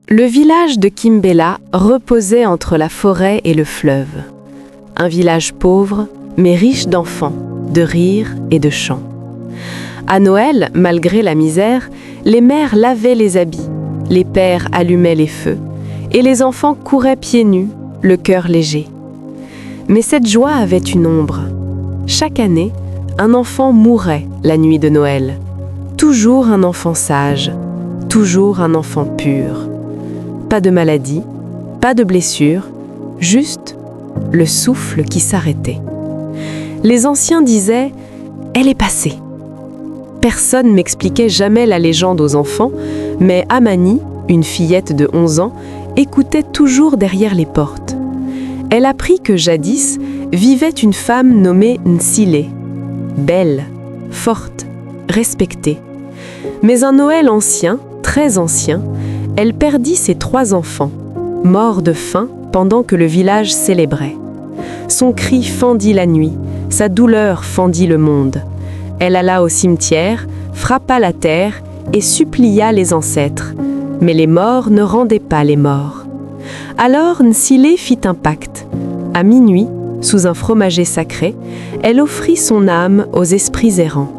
Le village de Kimbella reposait entre la forêt et le fleuve. Un village pauvre, mais riche d'enfants, de rires et de chants. À Noël, malgré la misère, les mères lavaient les habits, les pères allumaient les feux, et les enfants couraient pieds nus, le cœur léger. Mais cette joie avait une ombre. Chaque année, un enfant mourait la nuit de Noël. Toujours un enfant sage, toujours un enfant pur. Pas de maladie, pas de blessure, juste le souffle qui s'arrêtait. Les anciens disaient « Elle est passée ». Personne n'expliquait jamais la légende aux enfants, mais Amani, une fillette de 11 ans, écoutait toujours derrière les portes. Elle apprit que jadis vivait une femme nommée Nsile, belle, forte, respectée. Mais un Noël ancien, très ancien, elle perdit ses 3 enfants, morts de faim pendant que le village célébrait. Son cri fendit la nuit, sa douleur fendit le monde. Elle alla au cimetière, frappa la terre et supplia les ancêtres. Mais les morts ne rendaient pas les morts. Alors Nsile fit un pacte. À minuit, sous un fromager sacré, elle offrit son âme aux esprits errants.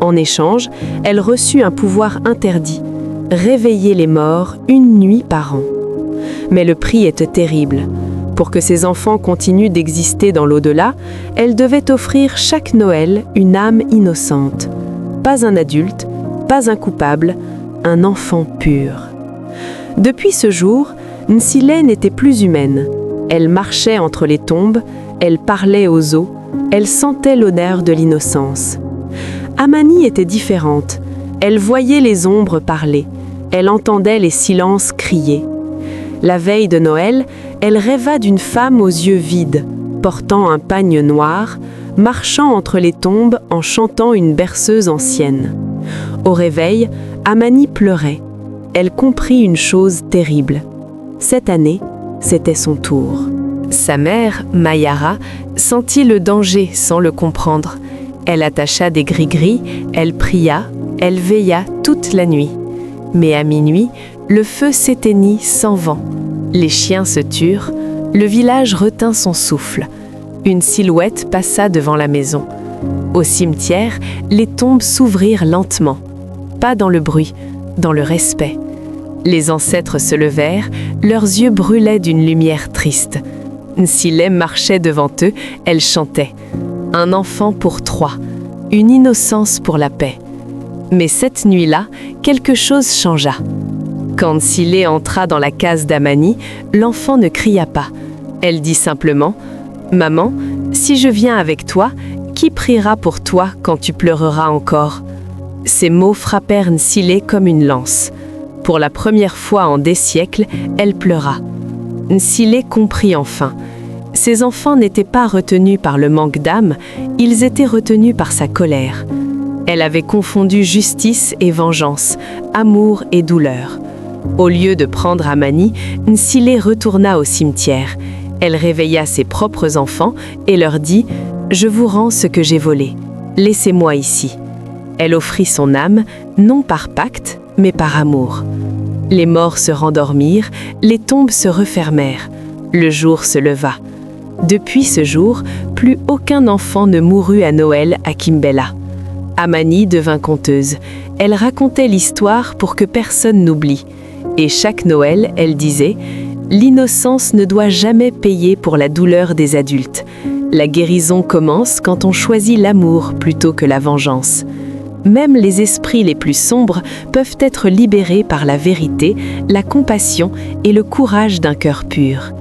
En échange, elle reçut un pouvoir interdit, réveiller les morts une nuit par an. Mais le prix était terrible. Pour que ses enfants continuent d'exister dans l'au-delà, elle devait offrir chaque Noël une âme innocente. Pas un adulte, pas un coupable, un enfant pur. Depuis ce jour, Nsile n'était plus humaine. Elle marchait entre les tombes, elle parlait aux eaux, elle sentait l'odeur de l'innocence. Amani était différente. Elle voyait les ombres parler, elle entendait les silences crier. La veille de Noël, elle rêva d'une femme aux yeux vides, portant un pagne noir, marchant entre les tombes en chantant une berceuse ancienne. Au réveil, Amani pleurait. Elle comprit une chose terrible. Cette année, c'était son tour. Sa mère, Mayara, sentit le danger sans le comprendre. Elle attacha des gris-gris, elle pria, elle veilla toute la nuit. Mais à minuit, le feu s'éteignit sans vent. Les chiens se turent, le village retint son souffle. Une silhouette passa devant la maison. Au cimetière, les tombes s'ouvrirent lentement. Pas dans le bruit, dans le respect. Les ancêtres se levèrent, leurs yeux brûlaient d'une lumière triste. Nsile marchait devant eux, elle chantait. Un enfant pour 3, une innocence pour la paix. Mais cette nuit-là, quelque chose changea. Quand Nsile entra dans la case d'Amani, l'enfant ne cria pas. Elle dit simplement « Maman, si je viens avec toi, qui priera pour toi quand tu pleureras encore ?» Ces mots frappèrent Nsile comme une lance. Pour la première fois en des siècles, elle pleura. Nsile comprit enfin. Ses enfants n'étaient pas retenus par le manque d'âme, ils étaient retenus par sa colère. Elle avait confondu justice et vengeance, amour et douleur. Au lieu de prendre Amani, Nsile retourna au cimetière. Elle réveilla ses propres enfants et leur dit « Je vous rends ce que j'ai volé. Laissez-moi ici. » Elle offrit son âme, non par pacte, mais par amour. Les morts se rendormirent, les tombes se refermèrent. Le jour se leva. Depuis ce jour, plus aucun enfant ne mourut à Noël à Kimbella. Amani devint conteuse. Elle racontait l'histoire pour que personne n'oublie. Et chaque Noël, elle disait « L'innocence ne doit jamais payer pour la douleur des adultes. La guérison commence quand on choisit l'amour plutôt que la vengeance. Même les esprits les plus sombres peuvent être libérés par la vérité, la compassion et le courage d'un cœur pur. »